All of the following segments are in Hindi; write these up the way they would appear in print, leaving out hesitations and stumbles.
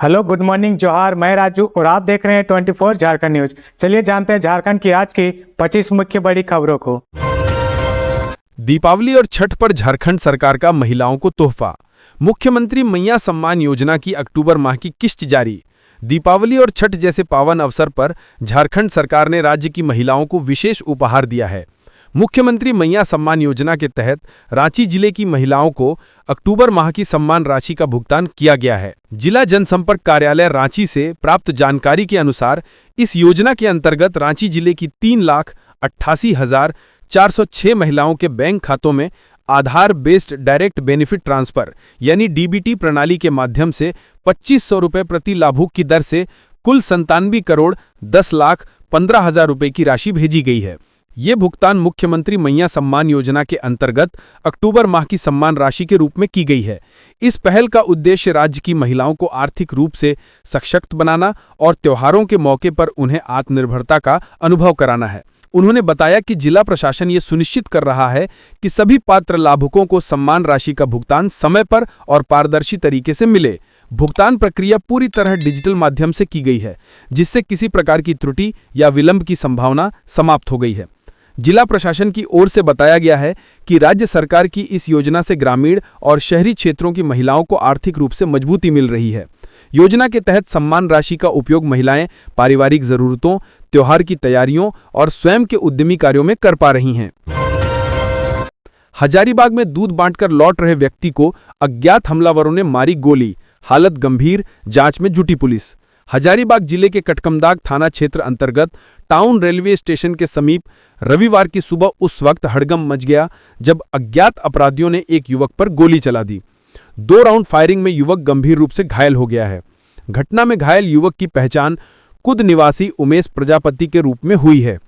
हेलो, गुड मॉर्निंग, जोहार। मैं राजू और आप देख रहे हैं 24 झारखंड न्यूज। चलिए जानते हैं झारखंड की आज की 25 मुख्य बड़ी खबरों को। दीपावली और छठ पर झारखंड सरकार का महिलाओं को तोहफा। मुख्यमंत्री मैया सम्मान योजना की अक्टूबर माह की किस्त जारी। दीपावली और छठ जैसे पावन अवसर पर झारखंड सरकार ने राज्य की महिलाओं को विशेष उपहार दिया है। मुख्यमंत्री मैया सम्मान योजना के तहत रांची जिले की महिलाओं को अक्टूबर माह की सम्मान राशि का भुगतान किया गया है। जिला जनसंपर्क कार्यालय रांची से प्राप्त जानकारी के अनुसार इस योजना के अंतर्गत रांची जिले की 3,88,406 महिलाओं के बैंक खातों में आधार बेस्ड डायरेक्ट बेनिफिट ट्रांसफर यानी डीबीटी प्रणाली के माध्यम से 2500 रुपये प्रति लाभुक की दर से कुल 97,10,15,000 रुपये की राशि भेजी गई है। ये भुगतान मुख्यमंत्री मैया सम्मान योजना के अंतर्गत अक्टूबर माह की सम्मान राशि के रूप में की गई है। इस पहल का उद्देश्य राज्य की महिलाओं को आर्थिक रूप से सशक्त बनाना और त्योहारों के मौके पर उन्हें आत्मनिर्भरता का अनुभव कराना है। उन्होंने बताया कि जिला प्रशासन ये सुनिश्चित कर रहा है कि सभी पात्र लाभुकों को सम्मान राशि का भुगतान समय पर और पारदर्शी तरीके से मिले। भुगतान प्रक्रिया पूरी तरह डिजिटल माध्यम से की गई है, जिससे किसी प्रकार की त्रुटि या विलंब की संभावना समाप्त हो गई है। जिला प्रशासन की ओर से बताया गया है कि राज्य सरकार की इस योजना से ग्रामीण और शहरी क्षेत्रों की महिलाओं को आर्थिक रूप से मजबूती मिल रही है। योजना के तहत सम्मान राशि का उपयोग महिलाएं पारिवारिक जरूरतों, त्योहार की तैयारियों और स्वयं के उद्यमी कार्यों में कर पा रही हैं। हजारीबाग में दूध बांटकर लौट रहे व्यक्ति को अज्ञात हमलावरों ने मारी गोली, हालत गंभीर, जांच में जुटी पुलिस। हजारीबाग जिले के कटकमदाग थाना क्षेत्र अंतर्गत टाउन रेलवे स्टेशन के समीप रविवार की सुबह उस वक्त हड़कंप मच गया जब अज्ञात अपराधियों ने एक युवक पर गोली चला दी। 2 राउंड फायरिंग में युवक गंभीर रूप से घायल हो गया है। घटना में घायल युवक की पहचान कुद निवासी उमेश प्रजापति के रूप में हुई है।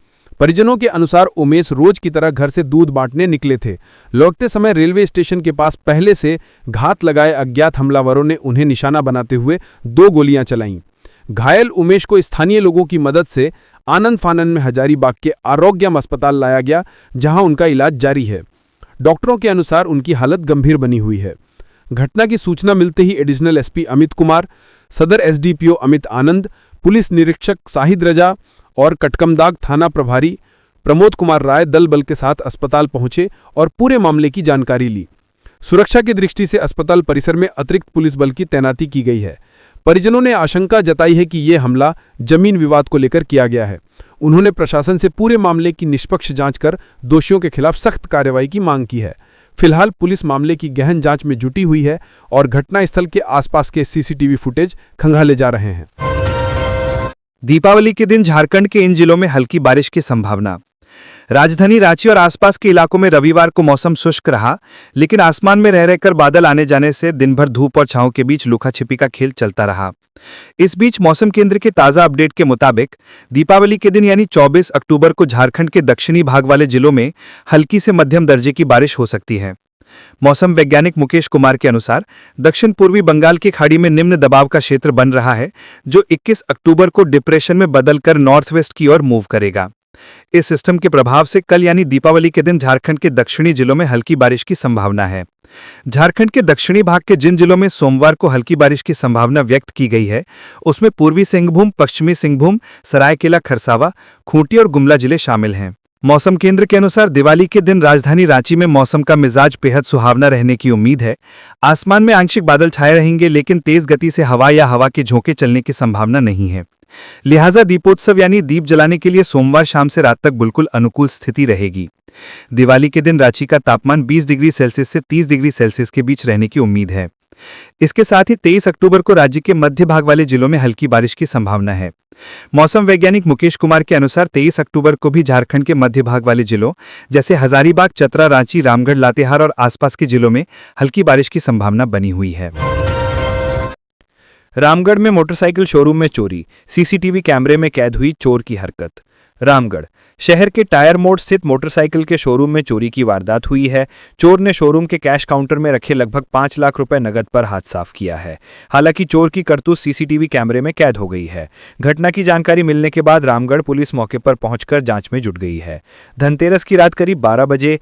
परिजनों के अनुसार उमेश रोज की तरह घर से दूध बांटने निकले थे। लौटते समय रेलवे स्टेशन के पास पहले से घात लगाए अज्ञात हमलावरों ने उन्हें निशाना बनाते हुए 2 गोलियां चलाईं। घायल उमेश को स्थानीय लोगों की मदद से आनंद फानन में हजारीबाग के आरोग्यम अस्पताल लाया गया, जहां उनका इलाज जारी है। डॉक्टरों के अनुसार उनकी हालत गंभीर बनी हुई है। घटना की सूचना मिलते ही एडिशनल एसपी अमित कुमार, सदर एसडीपीओ अमित आनंद, पुलिस निरीक्षक शाहिद रजा और कटकमदाग थाना प्रभारी प्रमोद कुमार राय दल बल के साथ अस्पताल पहुंचे और पूरे मामले की जानकारी ली। सुरक्षा की दृष्टि से अस्पताल परिसर में अतिरिक्त पुलिस बल की तैनाती की गई है। परिजनों ने आशंका जताई है कि ये हमला जमीन विवाद को लेकर किया गया है। उन्होंने प्रशासन से पूरे मामले की निष्पक्ष जांच कर दोषियों के खिलाफ सख्त कार्रवाई की मांग की है। फिलहाल पुलिस मामले की गहन जांच में जुटी हुई है और घटनास्थल के आसपास के सीसीटीवी फुटेज खंगाले जा रहे हैं। दीपावली के दिन झारखंड के इन जिलों में हल्की बारिश की संभावना। राजधानी रांची और आसपास के इलाकों में रविवार को मौसम शुष्क रहा, लेकिन आसमान में रह रहकर बादल आने जाने से दिन भर धूप और छांव के बीच लुका छिपी का खेल चलता रहा। इस बीच मौसम केंद्र के ताजा अपडेट के मुताबिक दीपावली के दिन यानी 24 अक्टूबर को झारखंड के दक्षिणी भाग वाले जिलों में हल्की से मध्यम दर्जे की बारिश हो सकती है। मौसम वैज्ञानिक मुकेश कुमार के अनुसार दक्षिण पूर्वी बंगाल की खाड़ी में निम्न दबाव का क्षेत्र बन रहा है, जो 21 अक्टूबर को डिप्रेशन में बदलकर नॉर्थ वेस्ट की ओर मूव करेगा। इस सिस्टम के प्रभाव से कल यानी दीपावली के दिन झारखंड के दक्षिणी जिलों में हल्की बारिश की संभावना है। झारखंड के दक्षिणी भाग के जिन जिलों में सोमवार को हल्की बारिश की संभावना व्यक्त की गई है, उसमें पूर्वी सिंहभूम, पश्चिमी सिंहभूम, सरायकेला खरसावा, खूंटी और गुमला जिले शामिल हैं। मौसम केंद्र के अनुसार दिवाली के दिन राजधानी रांची में मौसम का मिजाज बेहद सुहावना रहने की उम्मीद है। आसमान में आंशिक बादल छाए रहेंगे, लेकिन तेज गति से हवा या हवा के झोंके चलने की संभावना नहीं है। लिहाजा दीपोत्सव यानी दीप जलाने के लिए सोमवार शाम से रात तक बिल्कुल अनुकूल स्थिति रहेगी। दिवाली के दिन रांची का तापमान 20 डिग्री सेल्सियस से 30 डिग्री सेल्सियस के बीच रहने की उम्मीद है। इसके साथ ही 23 अक्टूबर को राज्य के मध्य भाग वाले जिलों में हल्की बारिश की संभावना है। मौसम वैज्ञानिक मुकेश कुमार के अनुसार 23 अक्टूबर को भी झारखंड के मध्य भाग वाले जिलों जैसे हजारीबाग, चतरा, रांची, रामगढ़, लातेहार और आसपास के जिलों में हल्की बारिश की संभावना बनी हुई है। रामगढ़ में मोटरसाइकिल शोरूम में चोरी, सीसीटीवी कैमरे में कैद हुई चोर की हरकत। रामगढ़ शहर के टायर मोड़ स्थित मोटरसाइकिल के शोरूम में चोरी की वारदात हुई है। चोर ने शोरूम के कैश काउंटर में रखे लगभग 5 लाख रुपए नगद पर हाथ साफ किया है। हालांकि चोर की करतूत सीसीटीवी कैमरे में कैद हो गई है। घटना की जानकारी मिलने के बाद रामगढ़ पुलिस मौके पर पहुंचकर जांच में जुट गई है। धनतेरस की रात करीब 12 बजे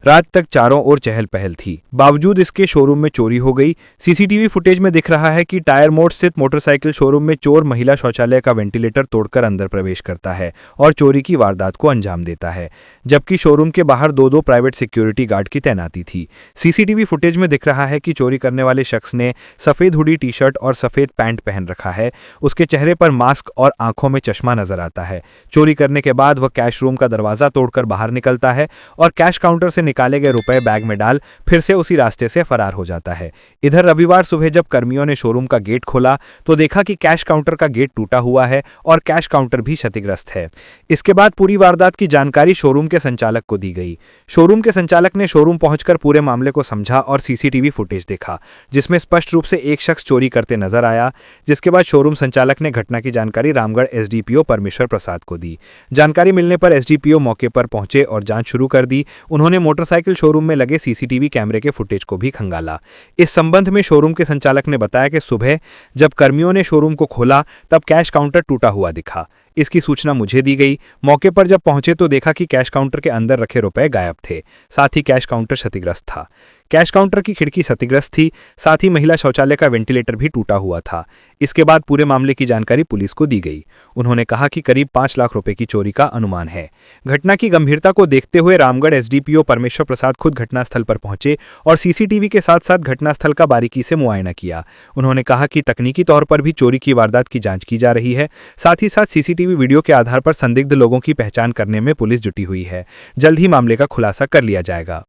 रात तक चारों ओर चहल पहल थी। बावजूद इसके शोरूम में चोरी हो गई। सीसीटीवी फुटेज में दिख रहा है कि टायर मोड़ स्थित मोटरसाइकिल शोरूम में चोर महिला शौचालय का वेंटिलेटर तोड़कर अंदर प्रवेश करता है और चोरी की वारदात को अंजाम देता है, जबकि शोरूम के बाहर दो प्राइवेट सिक्योरिटी गार्ड की तैनाती थी। सीसीटीवी फुटेज में दिख रहा है कि चोरी करने वाले शख्स ने सफेद हुडी टी शर्ट और सफेद पैंट पहन रखा है। उसके चेहरे पर मास्क और आंखों में चश्मा नजर आता है। चोरी करने के बाद वह कैश रूम का दरवाजा तोड़कर बाहर निकलता है और कैश काउंटर से निकाले गए रुपए बैग में डाल फिर से उसी रास्ते से फरार हो जाता है। इधर रविवार सुबह जब कर्मियों ने शोरूम का गेट खोला तो देखा कि कैश काउंटर का गेट टूटा हुआ है और कैश काउंटर भी क्षतिग्रस्त है। इसके बाद पूरी वारदात की जानकारी शोरूम के संचालक को दी गई। शोरूम के संचालक ने शोरूम पहुंचकर पूरे मामले को समझा और सीसीटीवी फुटेज देखा, जिसमें स्पष्ट रूप से एक शख्स चोरी करते नजर आया। जिसके बाद शोरूम संचालक ने घटना की जानकारी रामगढ़ एसडीपीओ परमेश्वर प्रसाद को दी। जानकारी मिलने पर एसडीपीओ मौके पर पहुंचे और जांच शुरू कर दी। उन्होंने मोटरसाइकिल शोरूम में लगे सीसीटीवी कैमरे के फुटेज को भी खंगाला। इस संबंध में शोरूम के संचालक ने बताया कि सुबह जब कर्मियों ने शोरूम को खोला तब कैश काउंटर टूटा हुआ दिखा। इसकी सूचना मुझे दी गई। मौके पर जब पहुंचे तो देखा कि कैश काउंटर के अंदर रखे रुपए गायब थे, साथ ही कैश काउंटर क्षतिग्रस्त था। कैश काउंटर की खिड़की क्षतिग्रस्त थी, साथ ही महिला शौचालय का वेंटिलेटर भी टूटा हुआ था। इसके बाद पूरे मामले की जानकारी पुलिस को दी गई। उन्होंने कहा कि करीब 5 लाख रुपए की चोरी का अनुमान है। घटना की गंभीरता को देखते हुए रामगढ़ एसडीपीओ परमेश्वर प्रसाद खुद घटनास्थल पर पहुंचे और सीसीटीवी के साथ साथ घटनास्थल का बारीकी से मुआयना किया। उन्होंने कहा कि तकनीकी तौर पर भी चोरी की वारदात की जांच की जा रही है। साथ ही साथ सीसीटीवी वीडियो के आधार पर संदिग्ध लोगों की पहचान करने में पुलिस जुटी हुई है। जल्द ही मामले का खुलासा कर लिया जाएगा।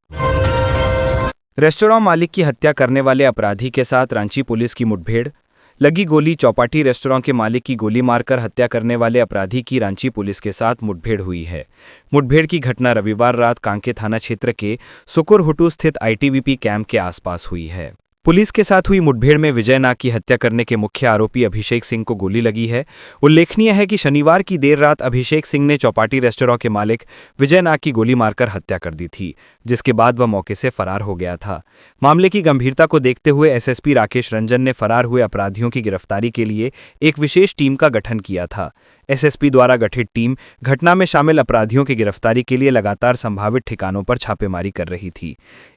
रेस्टोरेंट मालिक की हत्या करने वाले अपराधी के साथ रांची पुलिस की मुठभेड़। लगी गोली। चौपाटी रेस्टोरेंट के मालिक की गोली मारकर हत्या करने वाले अपराधी की रांची पुलिस के साथ मुठभेड़ हुई है। मुठभेड़ की घटना रविवार रात कांके थाना क्षेत्र के सुकुरहुटू स्थित आईटीबीपी कैंप के आसपास हुई है। पुलिस के साथ हुई मुठभेड़ में विजय नाग की हत्या करने के मुख्य आरोपी अभिषेक सिंह को गोली लगी है। उल्लेखनीय है कि शनिवार की देर रात अभिषेक सिंह ने चौपाटी रेस्टोरेंट के मालिक विजय नाग की गोली मारकर हत्या कर दी थी, जिसके बाद वह मौके से फरार हो गया था। मामले की गंभीरता को देखते हुए एसएसपी राकेश रंजन ने फरार हुए अपराधियों की गिरफ्तारी के लिए एक विशेष टीम का गठन किया था। एसएसपी द्वारा गठित टीम घटना में शामिल अपराधियों की गिरफ्तारी के लिए लगातार संभावित ठिकानों पर छापेमारी कर रही थी।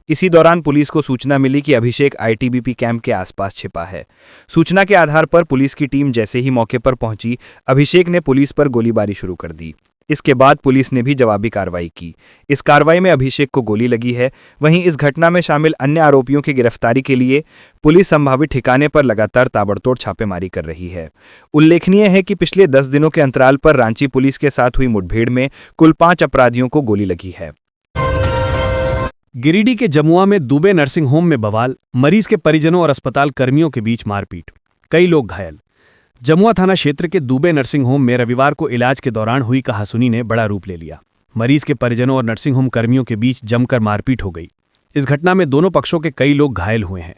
इसी दौरान पुलिस को सूचना मिली कि अभिषेक आईटीबीपी कैंप के आसपास छिपा है। सूचना के आधार पर पुलिस की टीम जैसे ही मौके पर पहुंची, अभिषेक ने पुलिस पर गोलीबारी शुरू कर दी। इसके बाद पुलिस ने भी जवाबी कार्रवाई की। इस कार्रवाई में अभिषेक को गोली लगी है। वहीं इस घटना में शामिल अन्य आरोपियों की गिरफ्तारी के लिए पुलिस संभावित ठिकाने पर लगातार ताबड़तोड़ छापेमारी कर रही है। उल्लेखनीय है कि पिछले 10 दिनों के अंतराल पर रांची पुलिस के साथ हुई मुठभेड़ में कुल 5 अपराधियों को गोली लगी है। गिरिडीह के जमुआ में दुबे नर्सिंग होम में बवाल। मरीज के परिजनों और अस्पताल कर्मियों के बीच मारपीट, कई लोग घायल। जमुआ थाना क्षेत्र के दुबे नर्सिंग होम में रविवार को इलाज के दौरान हुई कहासुनी ने बड़ा रूप ले लिया। मरीज के परिजनों और नर्सिंग होम कर्मियों के बीच जमकर मारपीट हो गई। इस घटना में दोनों पक्षों के कई लोग घायल हुए हैं।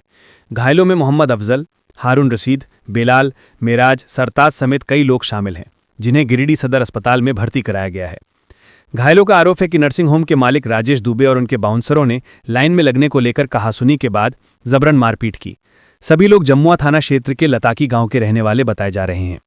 घायलों में मोहम्मद अफजल, हारून रशीद, बेलाल, मेराज, सरताज समेत कई लोग शामिल हैं, जिन्हें गिरिडीह सदर अस्पताल में भर्ती कराया गया है। घायलों का आरोप है कि नर्सिंग होम के मालिक राजेश दुबे और उनके बाउंसरों ने लाइन में लगने को लेकर कहासुनी के बाद जबरन मारपीट की। सभी लोग जमुआ थाना क्षेत्र के लताकी गांव के रहने वाले बताए जा रहे हैं।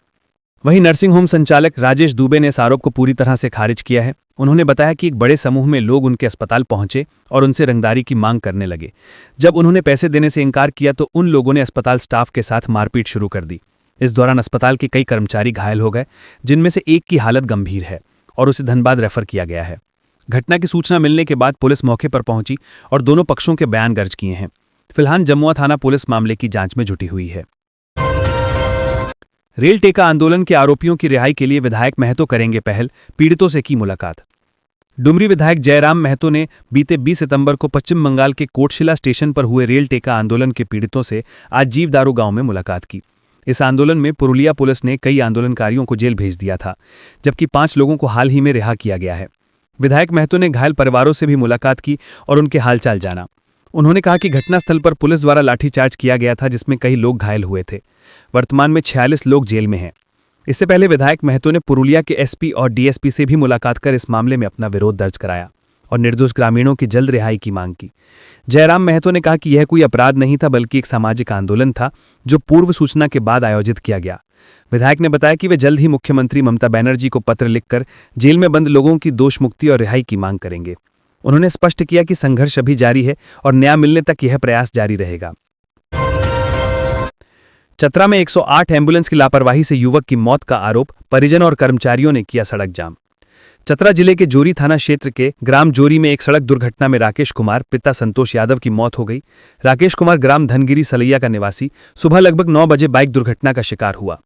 वहीं नर्सिंग होम संचालक राजेश दुबे ने इस आरोप को पूरी तरह से खारिज किया है। उन्होंने बताया कि एक बड़े समूह में लोग उनके अस्पताल पहुंचे और उनसे रंगदारी की मांग करने लगे। जब उन्होंने पैसे देने से इनकार किया तो उन लोगों ने अस्पताल स्टाफ के साथ मारपीट शुरू कर दी। इस दौरान अस्पताल के कई कर्मचारी घायल हो गए, जिनमें से एक की हालत गंभीर है और उसे धनबाद रेफर किया गया है। घटना की सूचना मिलने के बाद पुलिस मौके पर पहुंची और दोनों पक्षों के बयान दर्ज किए हैं। फिलहाल जमुआ थाना पुलिस मामले की जांच में जुटी हुई है। रेल टेका आंदोलन के आरोपियों की रिहाई के लिए विधायक महतो करेंगे पहल, पीड़ितों से की मुलाकात। डुमरी विधायक जयराम महतो ने बीते 20 सितंबर को पश्चिम बंगाल के कोटशिला स्टेशन पर हुए रेल टेका आंदोलन के पीड़ितों से आज जीवदारू गांव में मुलाकात की। इस आंदोलन में पुरुलिया पुलिस ने कई आंदोलनकारियों को जेल भेज दिया था, जबकि 5 लोगों को हाल ही में रिहा किया गया है। विधायक महतो ने घायल परिवारों से भी मुलाकात की और उनके हालचाल जाना। उन्होंने कहा कि घटनास्थल पर पुलिस द्वारा लाठीचार्ज किया गया था, जिसमें कई लोग घायल हुए थे। वर्तमान में 46 लोग जेल में हैं। इससे पहले विधायक महतो ने पुरुलिया के एसपी और डीएसपी से भी मुलाकात कर इस मामले में अपना विरोध दर्ज कराया और निर्दोष ग्रामीणों की जल्द रिहाई की मांग की। जयराम महतो ने कहा कि यह कोई अपराध नहीं था, बल्कि एक सामाजिक आंदोलन था जो पूर्व सूचना के बाद आयोजित किया गया। विधायक ने बताया कि वे जल्द ही मुख्यमंत्री ममता बनर्जी को पत्र लिखकर जेल में बंद लोगों की दोष मुक्ति और रिहाई की मांग करेंगे। उन्होंने स्पष्ट किया कि संघर्ष अभी जारी है और न्याय मिलने तक यह प्रयास जारी रहेगा। चतरा में 108 एम्बुलेंस की लापरवाही से युवक की मौत का आरोप, परिजन और कर्मचारियों ने किया सड़क जाम। चतरा जिले के जोरी थाना क्षेत्र के ग्राम जोरी में एक सड़क दुर्घटना में राकेश कुमार पिता संतोष यादव की मौत हो गई। राकेश कुमार ग्राम धनगिरी सलैया का निवासी सुबह लगभग 9 बजे बाइक दुर्घटना का शिकार हुआ।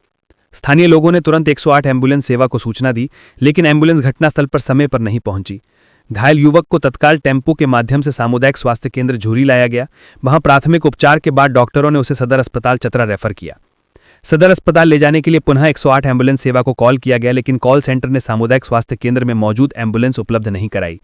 स्थानीय लोगों ने तुरंत 108 एम्बुलेंस सेवा को सूचना दी, लेकिन एम्बुलेंस घटनास्थल पर समय पर नहीं पहुंची। घायल युवक को तत्काल टेम्पो के माध्यम से सामुदायिक स्वास्थ्य केंद्र झूरी लाया गया। वहां प्राथमिक उपचार के बाद डॉक्टरों ने उसे सदर अस्पताल चतरा रेफर किया। सदर अस्पताल ले जाने के लिए पुनः 108 एम्बुलेंस सेवा को कॉल किया गया, लेकिन कॉल सेंटर ने सामुदायिक स्वास्थ्य केंद्र में मौजूद एम्बुलेंस उपलब्ध नहीं कराई।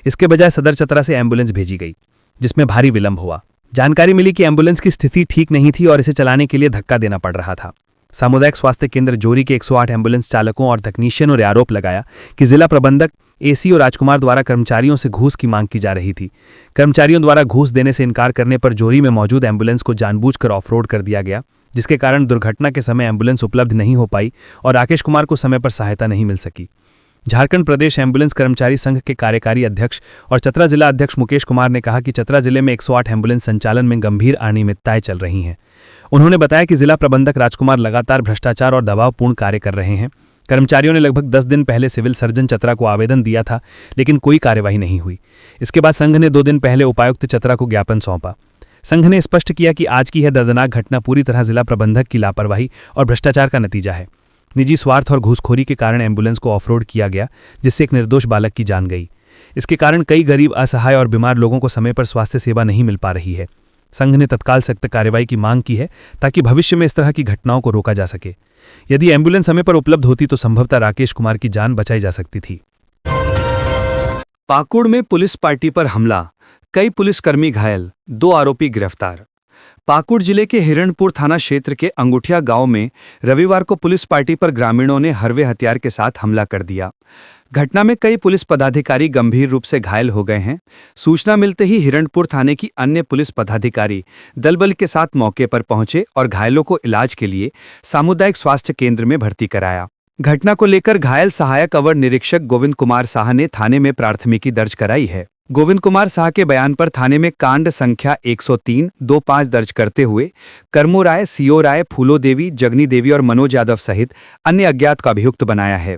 इसके बजाय सदर चतरा से एम्बुलेंस भेजी गई, जिसमें भारी विलंब हुआ। जानकारी मिली कि एम्बुलेंस की स्थिति ठीक नहीं थी और इसे चलाने के लिए धक्का देना पड़ रहा था। सामुदायिक स्वास्थ्य केंद्र जोरी के 108 एम्बुलेंस चालकों और तकनीशियनों ने आरोप लगाया कि जिला प्रबंधक एसी और राजकुमार द्वारा कर्मचारियों से घूस की मांग की जा रही थी। कर्मचारियों द्वारा घूस देने से इनकार करने पर जोरी में मौजूद एम्बुलेंस को जानबूझकर ऑफ रोड कर दिया गया, जिसके कारण दुर्घटना के समय एम्बुलेंस उपलब्ध नहीं हो पाई और राकेश कुमार को समय पर सहायता नहीं मिल सकी। झारखंड प्रदेश एम्बुलेंस कर्मचारी संघ के कार्यकारी अध्यक्ष और चतरा जिला अध्यक्ष मुकेश कुमार ने कहा कि चतरा जिले में 108 एम्बुलेंस संचालन में गंभीर अनियमितताएं चल रही हैं। उन्होंने बताया कि जिला प्रबंधक राजकुमार लगातार भ्रष्टाचार और दबावपूर्ण कार्य कर रहे हैं। कर्मचारियों ने लगभग 10 दिन पहले सिविल सर्जन चतरा को आवेदन दिया था, लेकिन कोई कार्यवाही नहीं हुई। इसके बाद संघ ने 2 दिन पहले उपायुक्त चतरा को ज्ञापन सौंपा। संघ ने स्पष्ट किया कि आज की यह दर्दनाक घटना पूरी तरह जिला प्रबंधक की लापरवाही और भ्रष्टाचार का नतीजा है। निजी स्वार्थ और घूसखोरी के कारण एम्बुलेंस को ऑफरोड किया गया, जिससे एक निर्दोष बालक की जान गई। इसके कारण कई गरीब, असहाय और बीमार लोगों को समय पर स्वास्थ्य सेवा नहीं मिल पा रही है। संघ ने तत्काल सख्त कार्रवाई की मांग की है, ताकि भविष्य में इस तरह की घटनाओं को रोका जा सके। यदि एम्बुलेंस समय पर उपलब्ध होती तो संभवतः राकेश कुमार की जान बचाई जा सकती थी। पाकुड़ में पुलिस पार्टी पर हमला, कई पुलिसकर्मी घायल, 2 आरोपी गिरफ्तार। पाकुड़ जिले के हिरणपुर थाना क्षेत्र के अंगूठिया गांव में रविवार को पुलिस पार्टी पर ग्रामीणों ने हरवे हथियार के साथ हमला कर दिया। घटना में कई पुलिस पदाधिकारी गंभीर रूप से घायल हो गए हैं। सूचना मिलते ही हिरणपुर थाने की अन्य पुलिस पदाधिकारी दलबल के साथ मौके पर पहुंचे और घायलों को इलाज के लिए सामुदायिक स्वास्थ्य केंद्र में भर्ती कराया। घटना को लेकर घायल सहायक अवर निरीक्षक गोविंद कुमार साह ने थाने में प्राथमिकी दर्ज कराई है। गोविंद कुमार साह के बयान पर थाने में कांड संख्या 103-25 दर्ज करते हुए कर्मो राय, सीओ राय, फूलो देवी, जगनी देवी और मनोज यादव सहित अन्य अज्ञात का अभियुक्त बनाया है।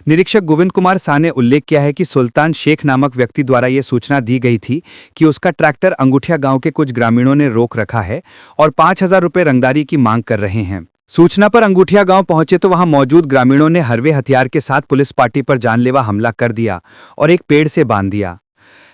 निरीक्षक गोविंद कुमार साह ने उल्लेख किया है कि सुल्तान शेख नामक व्यक्ति द्वारा ये सूचना दी गई थी कि उसका ट्रैक्टर अंगूठिया गांव के कुछ ग्रामीणों ने रोक रखा है और 5000 रुपये रंगदारी की मांग कर रहे हैं। सूचना पर अंगूठिया गांव पहुंचे तो वहां मौजूद ग्रामीणों ने हरवे हथियार के साथ पुलिस पार्टी पर जानलेवा हमला कर दिया और एक पेड़ से बांध दिया।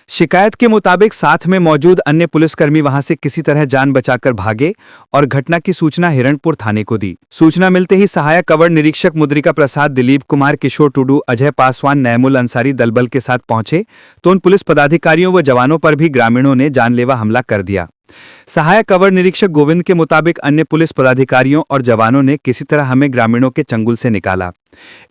शिकायत के मुताबिक साथ में मौजूद अन्य पुलिसकर्मी वहां से किसी तरह जान बचाकर भागे और घटना की सूचना हिरणपुर थाने को दी। सूचना मिलते ही सहायक अवर निरीक्षक मुद्रिका प्रसाद, दिलीप कुमार, किशोर टुडू, अजय पासवान, नैमुल अंसारी दलबल के साथ पहुंचे तो उन पुलिस पदाधिकारियों व जवानों पर भी ग्रामीणों ने जानलेवा हमला कर दिया। सहायक अवर निरीक्षक गोविंद के मुताबिक अन्य पुलिस पदाधिकारियों और जवानों ने किसी तरह हमें ग्रामीणों के चंगुल से निकाला।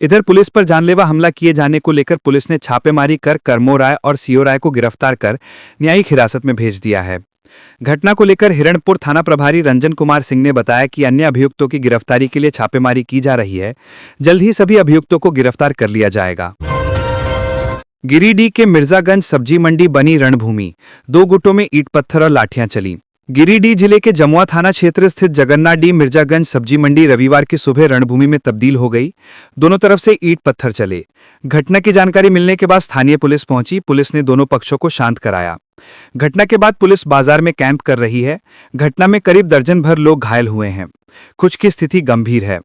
इधर पुलिस पर जानलेवा हमला किए जाने को लेकर पुलिस ने छापेमारी कर कर्मो राय और सीओ राय को गिरफ्तार कर न्यायिक हिरासत में भेज दिया है। घटना को लेकर हिरणपुर थाना प्रभारी रंजन कुमार सिंह ने बताया कि अन्य अभियुक्तों की गिरफ्तारी के लिए छापेमारी की जा रही है। जल्द ही सभी अभियुक्तों को गिरफ्तार कर लिया जाएगा। गिरिडीह के मिर्जागंज सब्जी मंडी बनी रणभूमि, 2 गुटों में ईंट पत्थर और लाठियां चली। गिरिडीह जिले के जमुआ थाना क्षेत्र स्थित जगन्नाडीह मिर्जागंज सब्जी मंडी रविवार की सुबह रणभूमि में तब्दील हो गई। दोनों तरफ से ईंट पत्थर चले। घटना की जानकारी मिलने के बाद स्थानीय पुलिस पहुंची। पुलिस ने दोनों पक्षों को शांत कराया। घटना के बाद पुलिस बाजार में कैंप कर रही है। घटना में करीब दर्जन भर लोग घायल हुए हैं, कुछ की स्थिति गंभीर है।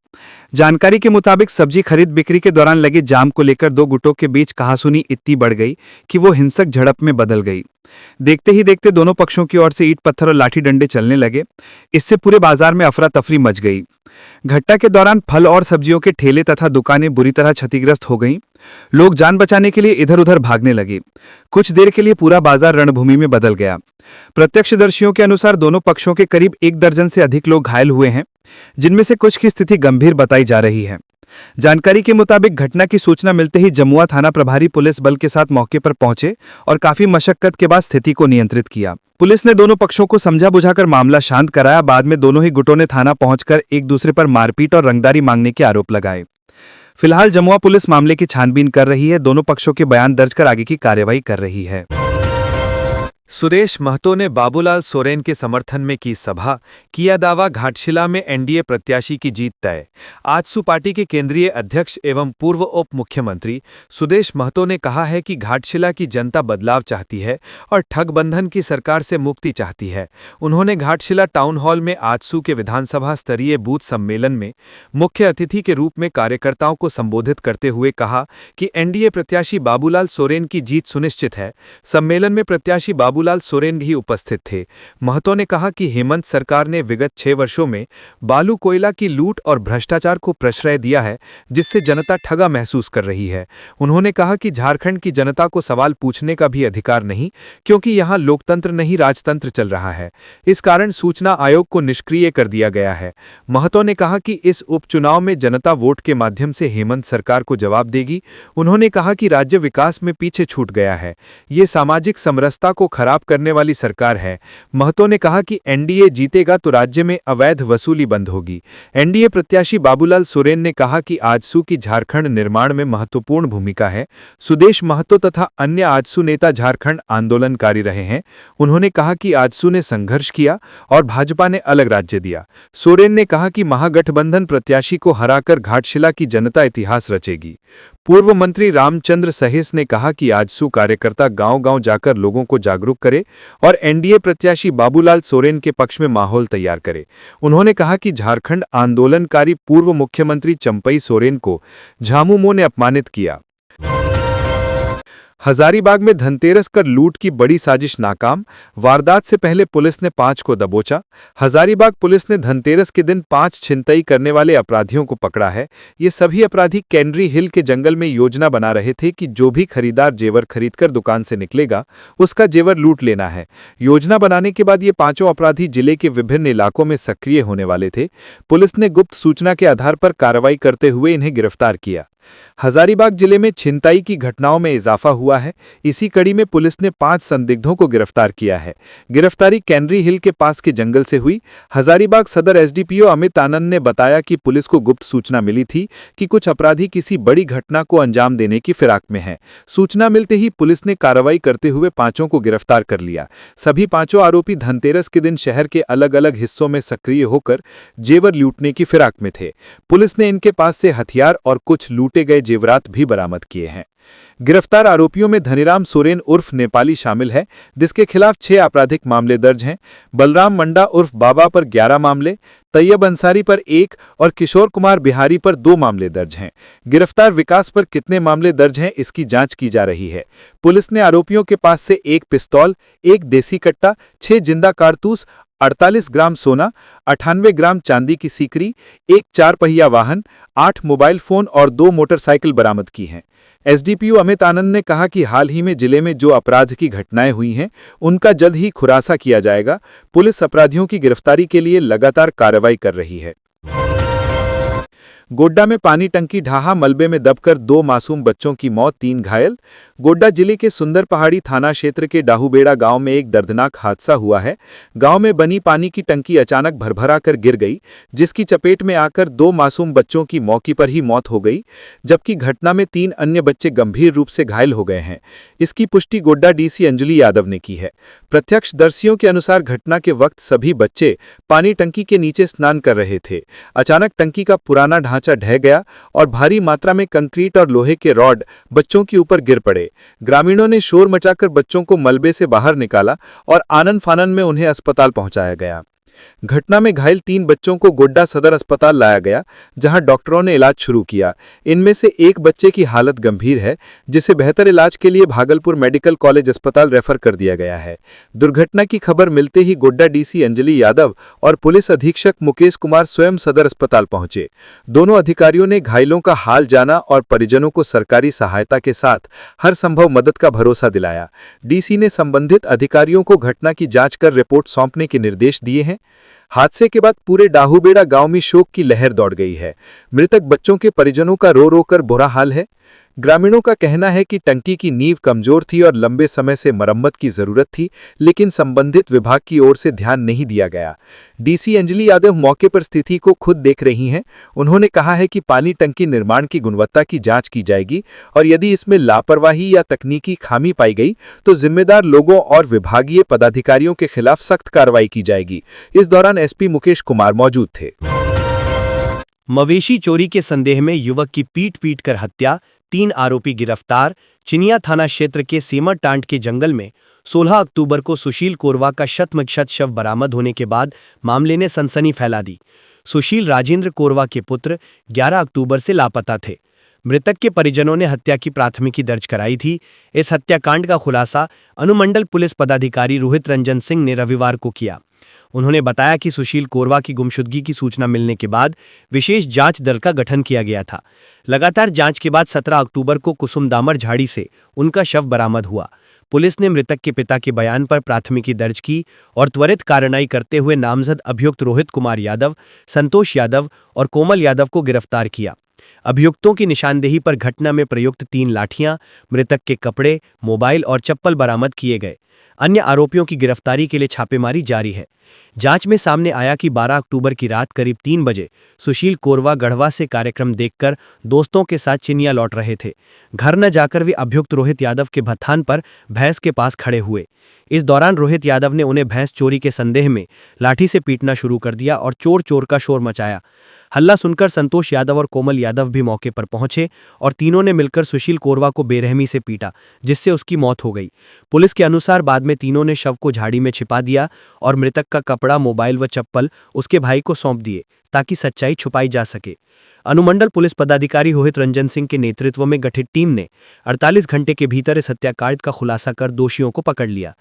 जानकारी के मुताबिक सब्जी खरीद बिक्री के दौरान लगे जाम को लेकर 2 गुटों के बीच कहासुनी इतनी बढ़ गई कि वो हिंसक झड़प में बदल गई। देखते ही देखते दोनों पक्षों की ओर से ईंट पत्थर और लाठी डंडे चलने लगे। इससे पूरे बाजार में अफरा तफरी मच गई। घटना के दौरान फल और सब्जियों के ठेले तथा दुकानें बुरी तरह क्षतिग्रस्त हो गईं। लोग जान बचाने के लिए इधर उधर भागने लगे। कुछ देर के लिए पूरा बाजार रणभूमि में बदल गया। प्रत्यक्षदर्शियों के अनुसार दोनों पक्षों के करीब 1 दर्जन से अधिक लोग घायल हुए हैं, जिनमें से कुछ की स्थिति गंभीर बताई जा रही है। जानकारी के मुताबिक घटना की सूचना मिलते ही जमुआ थाना प्रभारी पुलिस बल के साथ मौके पर पहुंचे और काफी मशक्कत के बाद स्थिति को नियंत्रित किया। पुलिस ने दोनों पक्षों को समझा बुझाकर मामला शांत कराया। बाद में दोनों ही गुटों ने थाना पहुंचकर एक दूसरे पर मारपीट और रंगदारी मांगने के आरोप लगाए। फिलहाल जमुआ पुलिस मामले की छानबीन कर रही है। दोनों पक्षों के बयान दर्ज कर आगे की कार्रवाई कर रही है। सुदेश महतो ने बाबूलाल सोरेन के समर्थन में की सभा, किया दावा घाटशिला में एनडीए प्रत्याशी की जीत तय। आजसू पार्टी के केंद्रीय अध्यक्ष एवं पूर्व उप मुख्यमंत्री सुदेश महतो ने कहा है कि घाटशिला की जनता बदलाव चाहती है और ठगबंधन की सरकार से मुक्ति चाहती है। उन्होंने घाटशिला टाउन हॉल में आजसू के विधानसभा स्तरीय बूथ सम्मेलन में मुख्य अतिथि के रूप में कार्यकर्ताओं को संबोधित करते हुए कहा कि एनडीए प्रत्याशी बाबूलाल सोरेन की जीत सुनिश्चित है। सम्मेलन में प्रत्याशी बाबूलाल सोरेन भी उपस्थित थे। महतो ने कहा कि हेमंत सरकार ने विगत 6 वर्षों में बालू कोयला की लूट और भ्रष्टाचार को प्रश्रय दिया है, जिससे जनता ठगा महसूस कर रही है। उन्होंने कहा कि झारखंड की जनता को सवाल पूछने का भी अधिकार नहीं, क्योंकि यहां लोकतंत्र नहीं राजतंत्र चल रहा है। इस कारण सूचना आयोग को निष्क्रिय कर दिया गया है। महतो ने कहा कि इस उपचुनाव में जनता वोट के माध्यम से हेमंत सरकार को जवाब देगी। उन्होंने कहा कि राज्य विकास में पीछे छूट गया है, ये सामाजिक समरसता को खराब करने वाली सरकार है। महतो ने कहा कि एनडीए जीतेगा तो राज्य में अवैध वसूली बंद होगी। एनडीए प्रत्याशी बाबूलाल सोरेन ने कहा कि आजसू की झारखंड निर्माण में महत्वपूर्ण भूमिका है। सुदेश महतो तथा अन्य आजसू नेता झारखंड आंदोलनकारी रहे हैं। उन्होंने कहा कि आजसू ने संघर्ष किया और भाजपा ने अलग राज्य दिया। सोरेन ने कहा कि महागठबंधन प्रत्याशी को हराकर घाटशिला की जनता इतिहास रचेगी। पूर्व मंत्री रामचंद्र सहेस ने कहा कि आजसू कार्यकर्ता गांव-गांव जाकर लोगों को जागरूक करे और एनडीए प्रत्याशी बाबूलाल सोरेन के पक्ष में माहौल तैयार करे। उन्होंने कहा कि झारखंड आंदोलनकारी पूर्व मुख्यमंत्री चंपई सोरेन को झामुमो ने अपमानित किया। हजारीबाग में धनतेरस कर लूट की बड़ी साजिश नाकाम, वारदात से पहले पुलिस ने 5 को दबोचा। हजारीबाग पुलिस ने धनतेरस के दिन 5 छिनतई करने वाले अपराधियों को पकड़ा है। ये सभी अपराधी कैनरी हिल के जंगल में योजना बना रहे थे कि जो भी खरीदार जेवर खरीदकर दुकान से निकलेगा, उसका जेवर लूट लेना है। योजना बनाने के बाद ये 5 अपराधी जिले के विभिन्न इलाकों में सक्रिय होने वाले थे। पुलिस ने गुप्त सूचना के आधार पर कार्रवाई करते हुए इन्हें गिरफ्तार किया। हजारीबाग जिले में छिनताई की घटनाओं में इजाफा हुआ है। इसी कड़ी में पुलिस ने 5 संदिग्धों को गिरफ्तार किया है। गिरफ्तारी कैनरी हिल के पास के जंगल से हुई। हजारीबाग सदर एसडीपीओ अमित आनंद ने बताया कि पुलिस को गुप्त सूचना मिली थी कि कुछ अपराधी किसी बड़ी घटना को अंजाम देने की फिराक में हैं। सूचना मिलते ही पुलिस ने कार्रवाई करते हुए 5 को गिरफ्तार कर लिया। सभी 5 आरोपी धनतेरस के दिन शहर के अलग-अलग हिस्सों में सक्रिय होकर जेवर लूटने की फिराक में थे। पुलिस ने इनके पास से हथियार और कुछ लूटे गए जेवरात भी बरामद किए हैं। गिरफ्तार आरोपियों में धनीराम सोरेन उर्फ नेपाली शामिल है, जिसके खिलाफ 6 आपराधिक मामले दर्ज हैं। बलराम मंडा उर्फ बाबा पर 11 मामले, तैयब अंसारी पर 1 और किशोर कुमार बिहारी पर 2 मामले दर्ज हैं। गिरफ्तार विकास पर कितने मामले दर्ज हैं, इसकी जांच की जा रही है। पुलिस ने आरोपियों के पास से 1 पिस्तौल, 1 देसी कट्टा, 6 जिंदा कारतूस, 48 ग्राम सोना, 98 ग्राम चांदी की सीकरी, 1 4 पहिया वाहन, 8 मोबाइल फोन और 2 मोटरसाइकिल बरामद की हैं। एसडीपीओ अमित आनंद ने कहा कि हाल ही में जिले में जो अपराध की घटनाएं हुई हैं, उनका जल्द ही खुलासा किया जाएगा। पुलिस अपराधियों की गिरफ्तारी के लिए लगातार कार्रवाई कर रही है। गोड्डा में पानी टंकी ढहा, मलबे में दबकर 2 मासूम बच्चों की मौत, 3 घायल। गोड्डा जिले के सुंदर पहाड़ी थाना क्षेत्र के डाहूबेड़ा गांव में एक दर्दनाक हादसा हुआ है। गांव में बनी पानी की टंकी अचानक भरभरा कर गिर गई, जिसकी चपेट में आकर 2 मासूम बच्चों की मौके पर ही मौत हो गई, जबकि घटना में 3 अन्य बच्चे गंभीर रूप से घायल हो गए हैं। इसकी पुष्टि गोड्डा डीसी अंजलि यादव ने की है। प्रत्यक्षदर्शियों के अनुसार घटना के वक्त सभी बच्चे पानी टंकी के नीचे स्नान कर रहे थे। अचानक टंकी का पुराना ढांचा ढह गया और भारी मात्रा में कंक्रीट और लोहे के रॉड बच्चों के ऊपर गिर पड़े। ग्रामीणों ने शोर मचाकर बच्चों को मलबे से बाहर निकाला और आनन फानन में उन्हें अस्पताल पहुंचाया गया। घटना में घायल 3 बच्चों को गोड्डा सदर अस्पताल लाया गया, जहां डॉक्टरों ने इलाज शुरू किया। इनमें से एक बच्चे की हालत गंभीर है, जिसे बेहतर इलाज के लिए भागलपुर मेडिकल कॉलेज अस्पताल रेफर कर दिया गया है। दुर्घटना की खबर मिलते ही गोड्डा डीसी अंजलि यादव और पुलिस अधीक्षक मुकेश कुमार स्वयं सदर अस्पताल पहुंचे। दोनों अधिकारियों ने घायलों का हाल जाना और परिजनों को सरकारी सहायता के साथ हर संभव मदद का भरोसा दिलाया। डीसी ने संबंधित अधिकारियों को घटना की जांच कर रिपोर्ट सौंपने के निर्देश दिए हैं। हादसे के बाद पूरे डाहूबेड़ा गांव में शोक की लहर दौड़ गई है। मृतक बच्चों के परिजनों का रो रो कर बुरा हाल है। ग्रामीणों का कहना है कि टंकी की नींव कमजोर थी और लंबे समय से मरम्मत की जरूरत थी, लेकिन संबंधित विभाग की ओर से ध्यान नहीं दिया गया। डीसी अंजलि यादव मौके पर स्थिति को खुद देख रही हैं। उन्होंने कहा है कि पानी टंकी निर्माण की गुणवत्ता की जांच की जाएगी और यदि इसमें लापरवाही या तकनीकी खामी पाई गई तो जिम्मेदार लोगों और विभागीय पदाधिकारियों के खिलाफ सख्त कार्रवाई की जाएगी। इस दौरान एसपी मुकेश कुमार मौजूद थे। मवेशी चोरी के संदेह में युवक की पीट कर हत्या, 3 आरोपी गिरफ्तार। चिनिया थाना क्षेत्र के सेमरटांड के जंगल में 16 अक्टूबर को सुशील कोरवा का शत शव बरामद होने के बाद मामले ने सनसनी फैला दी। सुशील राजेंद्र कोरवा के पुत्र 11 अक्टूबर से लापता थे। मृतक के परिजनों ने हत्या की प्राथमिकी दर्ज कराई थी। इस हत्याकांड का खुलासा अनुमंडल पुलिस पदाधिकारी रोहित रंजन सिंह ने रविवार को किया। उन्होंने बताया कि सुशील कोरवा की गुमशुदगी की सूचना मिलने के बाद विशेष जांच दल का गठन किया गया था। लगातार जांच के बाद 17 अक्टूबर को कुसुमदामर झाड़ी से उनका शव बरामद हुआ। पुलिस ने मृतक के पिता के बयान पर प्राथमिकी दर्ज की और त्वरित कार्रवाई करते हुए नामजद अभियुक्त रोहित कुमार यादव, संतोष यादव और कोमल यादव को गिरफ्तार किया। अभियुक्तों की निशानदेही पर घटना में प्रयुक्त 3 लाठियां, मृतक के कपड़े, मोबाइल और चप्पल बरामद किए गए। अन्य आरोपियों की गिरफ्तारी के लिए छापेमारी जारी है। जांच में सामने आया कि 12 अक्टूबर की रात करीब 3 बजे सुशील कोरवा गढ़वा से कार्यक्रम देखकर दोस्तों के साथ चिनिया लौट रहे थे। घर न जाकर वे अभियुक्त रोहित यादव के भत्थान पर भैंस के पास खड़े हुए। इस दौरान रोहित यादव ने उन्हें भैंस चोरी के संदेह में लाठी से पीटना शुरू कर दिया और चोर चोर का शोर मचाया। हल्ला सुनकर संतोष यादव और कोमल यादव भी मौके पर पहुंचे और तीनों ने मिलकर सुशील कोरवा को बेरहमी से पीटा, जिससे उसकी मौत हो गई। पुलिस के अनुसार बाद में तीनों ने शव को झाड़ी में छिपा दिया और मृतक का कपड़ा, मोबाइल व चप्पल उसके भाई को सौंप दिए ताकि सच्चाई छुपाई जा सके। अनुमंडल पुलिस पदाधिकारी रोहित रंजन सिंह के नेतृत्व में गठित टीम ने 48 घंटे के भीतर इस हत्याकांड का खुलासा कर दोषियों को पकड़ लिया।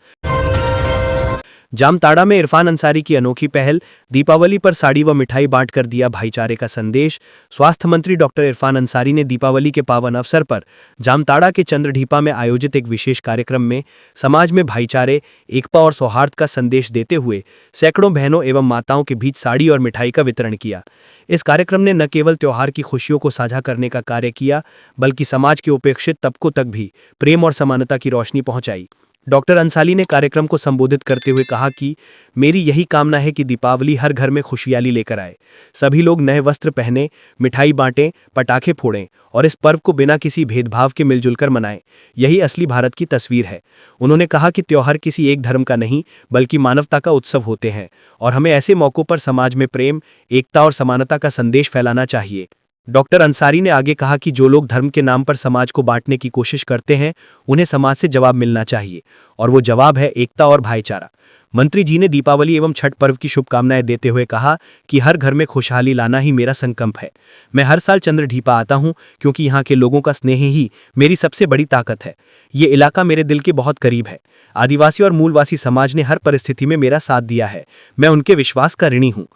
जामताड़ा में इरफान अंसारी की अनोखी पहल, दीपावली पर साड़ी व मिठाई बांटकर दिया भाईचारे का संदेश। स्वास्थ्य मंत्री डॉक्टर इरफान अंसारी ने दीपावली के पावन अवसर पर जामताड़ा के चंद्रढीपा में आयोजित एक विशेष कार्यक्रम में समाज में भाईचारे, एकता और सौहार्द का संदेश देते हुए सैकड़ों बहनों एवं माताओं के बीच साड़ी और मिठाई का वितरण किया। इस कार्यक्रम ने न केवल त्योहार की खुशियों को साझा करने का कार्य किया, बल्कि समाज के उपेक्षित तबकों तक भी प्रेम और समानता की रोशनी पहुंचाई। डॉक्टर अंसारी ने कार्यक्रम को संबोधित करते हुए कहा कि मेरी यही कामना है कि दीपावली हर घर में खुशहाली लेकर आए। सभी लोग नए वस्त्र पहने, मिठाई बांटें, पटाखे फोड़ें और इस पर्व को बिना किसी भेदभाव के मिलजुल कर मनाएं। यही असली भारत की तस्वीर है। उन्होंने कहा कि त्योहार किसी एक धर्म का नहीं बल्कि मानवता का उत्सव होते हैं और हमें ऐसे मौकों पर समाज में प्रेम, एकता और समानता का संदेश फैलाना चाहिए। डॉक्टर अंसारी ने आगे कहा कि जो लोग धर्म के नाम पर समाज को बांटने की कोशिश करते हैं, उन्हें समाज से जवाब मिलना चाहिए और वो जवाब है एकता और भाईचारा। मंत्री जी ने दीपावली एवं छठ पर्व की शुभकामनाएं देते हुए कहा कि हर घर में खुशहाली लाना ही मेरा संकल्प है। मैं हर साल चंद्रढीपा आता हूं क्योंकि यहाँ के लोगों का स्नेह ही मेरी सबसे बड़ी ताकत है। ये इलाका मेरे दिल के बहुत करीब है। आदिवासी और मूलवासी समाज ने हर परिस्थिति में मेरा साथ दिया है। मैं उनके विश्वास का ऋणी हूँ।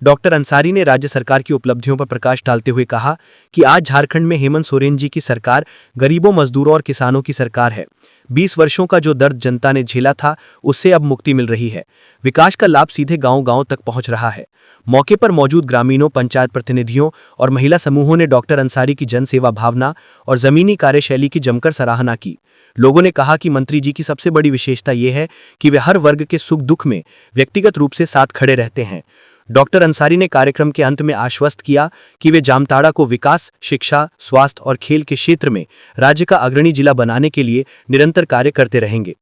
डॉक्टर अंसारी ने राज्य सरकार की उपलब्धियों पर प्रकाश डालते हुए कहा कि आज झारखंड में हेमंत सोरेन जी की सरकार गरीबों, मजदूरों और किसानों की सरकार है। 20 वर्षों का जो दर्द जनता ने झेला था, उससे अब मुक्ति मिल रही है। विकास का लाभ सीधे गांव-गांव तक पहुंच रहा है। मौके पर मौजूद ग्रामीणों, पंचायत प्रतिनिधियों और महिला समूहों ने डॉक्टर अंसारी की जनसेवा भावना और जमीनी कार्यशैली की जमकर सराहना की। लोगों ने कहा कि मंत्री जी की सबसे बड़ी विशेषता यह है कि वे हर वर्ग के सुख दुख में व्यक्तिगत रूप से साथ खड़े रहते हैं। डॉक्टर अंसारी ने कार्यक्रम के अंत में आश्वस्त किया कि वे जामताड़ा को विकास, शिक्षा, स्वास्थ्य और खेल के क्षेत्र में राज्य का अग्रणी जिला बनाने के लिए निरंतर कार्य करते रहेंगे।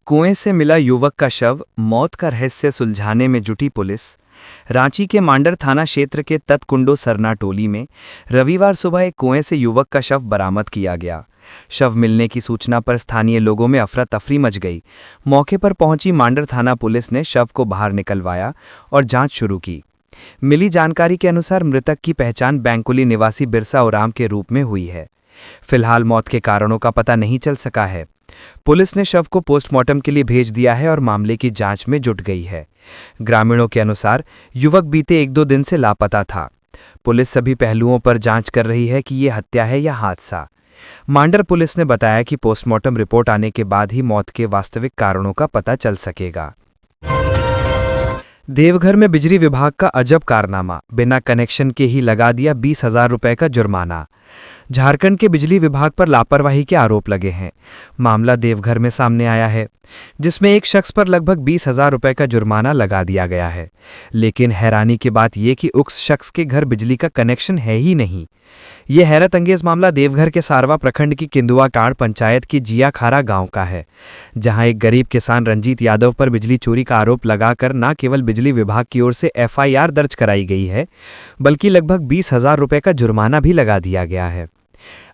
कुएं से मिला युवक का शव, मौत का रहस्य सुलझाने में जुटी पुलिस। रांची के मांडर थाना क्षेत्र के तत्कुंडो सरना टोली में रविवार सुबह एक कुएं से युवक का शव बरामद किया गया। शव मिलने की सूचना पर स्थानीय लोगों में अफरा तफरी मच गई। मौके पर पहुंची मांडर थाना पुलिस ने शव को बाहर निकलवाया और जांच शुरू की। मिली जानकारी के अनुसार मृतक की पहचान बैंकुली निवासी बिरसा ओराम के रूप में हुई है। फिलहाल मौत के कारणों का पता नहीं चल सका है। पुलिस ने शव को पोस्टमार्टम के लिए भेज दिया है और मामले की जांच में जुट गई है। ग्रामीणों के अनुसार युवक बीते 1-2 दिन से लापता था। पुलिस सभी पहलुओं पर जांच कर रही है कि ये हत्या है या हादसा। मांडर पुलिस ने बताया कि पोस्टमार्टम रिपोर्ट आने के बाद ही मौत के वास्तविक कारणों का पता चल सकेगा। देवघर में बिजली विभाग का अजब कारनामा, बिना कनेक्शन के ही लगा दिया 20,000 रुपए का जुर्माना। झारखंड के बिजली विभाग पर लापरवाही के आरोप लगे हैं। मामला देवघर में सामने आया है, जिसमें एक शख्स पर लगभग 20,000 रुपए का जुर्माना लगा दिया गया है। लेकिन हैरानी की बात यह कि उस शख्स के घर बिजली का कनेक्शन है ही नहीं। यह हैरत अंगेज मामला देवघर के सारवा प्रखंड की किंदुआ टाड़ पंचायत की जियाखारा गांव का है, जहां एक गरीब किसान रंजीत यादव पर बिजली चोरी का आरोप लगाकर न केवल बिजली विभाग की ओर से FIR दर्ज कराई गई है, बल्कि लगभग 20,000 रुपए का जुर्माना भी लगा दिया गया है।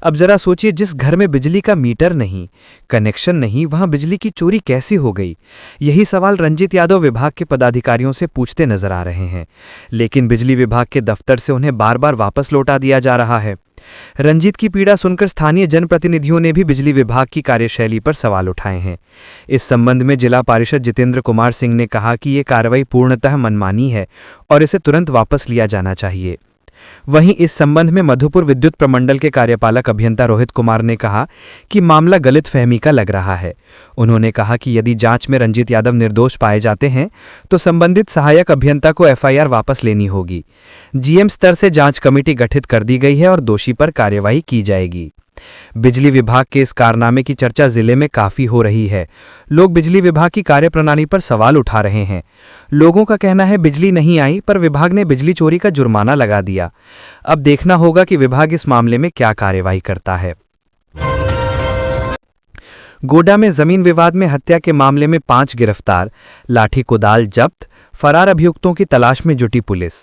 अब जरा सोचिए, जिस घर में बिजली का मीटर नहीं, कनेक्शन नहीं, वहां बिजली की चोरी कैसे हो गई? यही सवाल रंजीत यादव विभाग के पदाधिकारियों से पूछते नजर आ रहे हैं, लेकिन बिजली विभाग के दफ्तर से उन्हें बार बार वापस लौटा दिया जा रहा है। रंजीत की पीड़ा सुनकर स्थानीय जनप्रतिनिधियों ने भी बिजली विभाग की कार्यशैली पर सवाल उठाए हैं। इस संबंध में जिला पारिषद जितेंद्र कुमार सिंह ने कहा कि ये कार्रवाई पूर्णतः मनमानी है और इसे तुरंत वापस लिया जाना चाहिए। वहीं इस संबंध में मधुपुर विद्युत प्रमंडल के कार्यपालक अभियंता रोहित कुमार ने कहा कि मामला गलतफहमी का लग रहा है। उन्होंने कहा कि यदि जांच में रंजीत यादव निर्दोष पाए जाते हैं तो संबंधित सहायक अभियंता को FIR वापस लेनी होगी। GM स्तर से जांच कमेटी गठित कर दी गई है और दोषी पर कार्यवाही की जाएगी। बिजली विभाग के इस कारनामे की चर्चा जिले में काफी हो रही है। लोग बिजली विभाग की कार्यप्रणाली पर सवाल उठा रहे हैं। लोगों का कहना है बिजली नहीं आई पर विभाग ने बिजली चोरी का जुर्माना लगा दिया। अब देखना होगा कि विभाग इस मामले में क्या कार्यवाही करता है। गोड्डा में जमीन विवाद में हत्या के मामले में 5 गिरफ्तार, लाठी कुदाल जब्त, फरार अभियुक्तों की तलाश में जुटी पुलिस।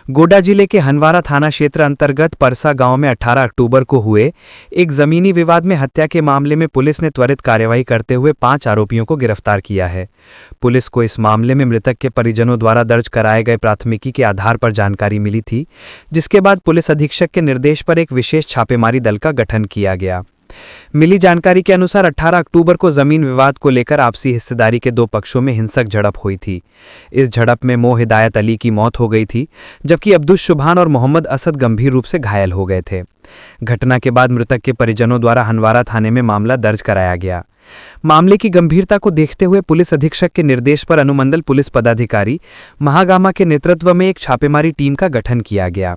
गोड्डा जिले के हनवारा थाना क्षेत्र अंतर्गत परसा गांव में 18 अक्टूबर को हुए एक जमीनी विवाद में हत्या के मामले में पुलिस ने त्वरित कार्यवाही करते हुए 5 आरोपियों को गिरफ्तार किया है। पुलिस को इस मामले में मृतक के परिजनों द्वारा दर्ज कराए गए प्राथमिकी के आधार पर जानकारी मिली थी, जिसके बाद पुलिस अधीक्षक के निर्देश पर एक विशेष छापेमारी दल का गठन किया गया। मिली जानकारी के अनुसार 18 अक्टूबर को जमीन विवाद को लेकर आपसी हिस्सेदारी के 2 पक्षों में हिंसक झड़प हुई थी। इस झड़प में मो हिदायत अली की मौत हो गई थी, जबकि अब्दुल शुभान और मोहम्मद असद गंभीर रूप से घायल हो गए थे। घटना के बाद मृतक के परिजनों द्वारा हनवारा थाने में मामला दर्ज कराया गया। मामले की गंभीरता को देखते हुए पुलिस अधीक्षक के निर्देश पर अनुमंडल पुलिस पदाधिकारी महागामा के नेतृत्व में एक छापेमारी टीम का गठन किया गया।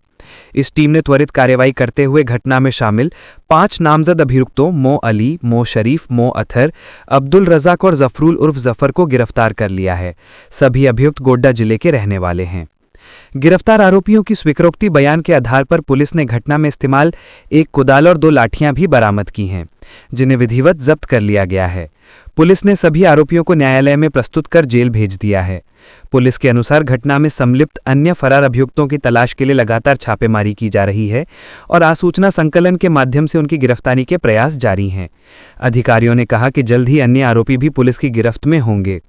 इस टीम ने त्वरित कार्रवाई करते हुए घटना में शामिल 5 नामजद अभियुक्तों मो अली, मो शरीफ, मो अथर, अब्दुल रजाक और जफरुल उर्फ जफर को गिरफ्तार कर लिया है। सभी अभियुक्त गोड्डा जिले के रहने वाले हैं। गिरफ्तार आरोपियों की स्वीकारोक्ति बयान के आधार पर पुलिस ने घटना में इस्तेमाल एक कुदाल और 2 लाठियां भी बरामद की हैं, जिन्हें विधिवत जब्त कर लिया गया है। पुलिस ने सभी आरोपियों को न्यायालय में प्रस्तुत कर जेल भेज दिया है। पुलिस के अनुसार घटना में संलिप्त अन्य फरार अभियुक्तों की तलाश के लिए लगातार छापेमारी की जा रही है और आसूचना संकलन के माध्यम से उनकी गिरफ्तारी के प्रयास जारी हैं। अधिकारियों ने कहा कि जल्द ही अन्य आरोपी भी पुलिस की गिरफ्त में होंगे।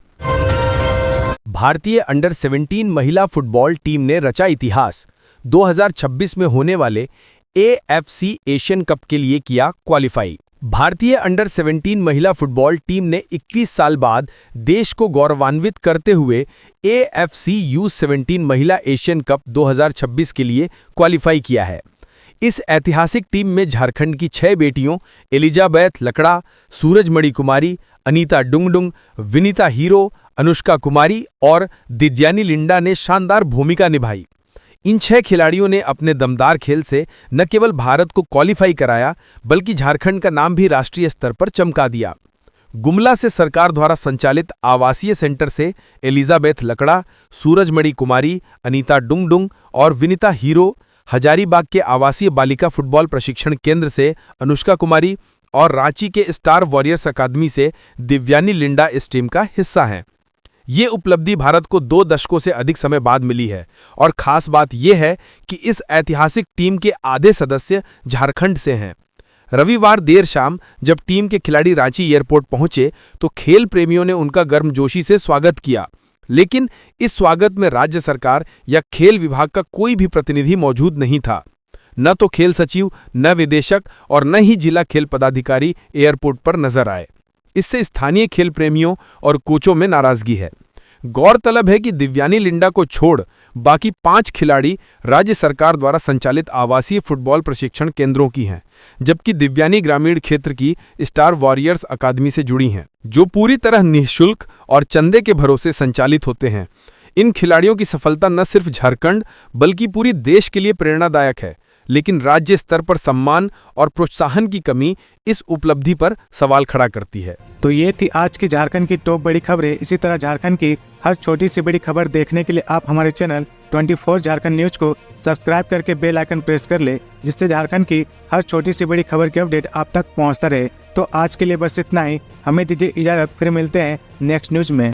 भारतीय अंडर 17 महिला फुटबॉल टीम ने रचा इतिहास। 2026 में होने वाले AFC एशियन कप के लिए किया क्वालिफाई। भारतीय अंडर 17 महिला फुटबॉल टीम ने 21 साल बाद देश को गौरवान्वित करते हुए AFC U17 महिला एशियन कप 2026 के लिए क्वालिफाई किया है। इस ऐतिहासिक टीम में झारखंड की 6 बेटियों एलिजाबेथ लकड़ा, सूरजमणि कुमारी, अनीता डुंगडुंग, विनीता हीरो, अनुष्का कुमारी और दिव्यानी लिंडा ने शानदार भूमिका निभाई। इन 6 खिलाड़ियों ने अपने दमदार खेल से न केवल भारत को क्वालिफाई कराया, बल्कि झारखंड का नाम भी राष्ट्रीय स्तर पर चमका दिया। गुमला से सरकार द्वारा संचालित आवासीय सेंटर से एलिजाबेथ लकड़ा, सूरजमणि कुमारी, अनीता डुंगडुंग और विनीता हीरो, हजारीबाग के आवासीय बालिका फुटबॉल प्रशिक्षण केंद्र से अनुष्का कुमारी और रांची के स्टार वॉरियर्स अकादमी से दिव्यानी लिंडा इस टीम का हिस्सा हैं। ये उपलब्धि भारत को 2 दशकों से अधिक समय बाद मिली है और खास बात यह है कि इस ऐतिहासिक टीम के आधे सदस्य झारखंड से हैं। रविवार देर शाम जब टीम के खिलाड़ी रांची एयरपोर्ट पहुंचे तो खेल प्रेमियों ने उनका गर्मजोशी से स्वागत किया, लेकिन इस स्वागत में राज्य सरकार या खेल विभाग का कोई भी प्रतिनिधि मौजूद नहीं था। न तो खेल सचिव, न विदेशक और न ही जिला खेल पदाधिकारी एयरपोर्ट पर नजर आए। इससे स्थानीय खेल प्रेमियों और कोचों में नाराजगी है। गौरतलब है कि दिव्यानी लिंडा को छोड़ बाकी 5 खिलाड़ी राज्य सरकार द्वारा संचालित आवासीय फुटबॉल प्रशिक्षण केंद्रों की हैं, जबकि दिव्यानी ग्रामीण क्षेत्र की स्टार वॉरियर्स अकादमी से जुड़ी हैं, जो पूरी तरह निःशुल्क और चंदे के भरोसे संचालित होते हैं। इन खिलाड़ियों की सफलता न सिर्फ झारखंड बल्कि पूरी देश के लिए प्रेरणादायक है, लेकिन राज्य स्तर पर सम्मान और प्रोत्साहन की कमी इस उपलब्धि पर सवाल खड़ा करती है। तो ये थी आज की झारखंड की टॉप बड़ी खबरें। इसी तरह झारखंड की हर छोटी सी बड़ी खबर देखने के लिए आप हमारे चैनल 24 झारखंड न्यूज को सब्सक्राइब करके बेल आइकन प्रेस कर ले, जिससे झारखंड की हर छोटी सी बड़ी खबर की अपडेट आप तक पहुंचता रहे। तो आज के लिए बस इतना ही, हमें दीजिए इजाजत, फिर मिलते हैं नेक्स्ट न्यूज में।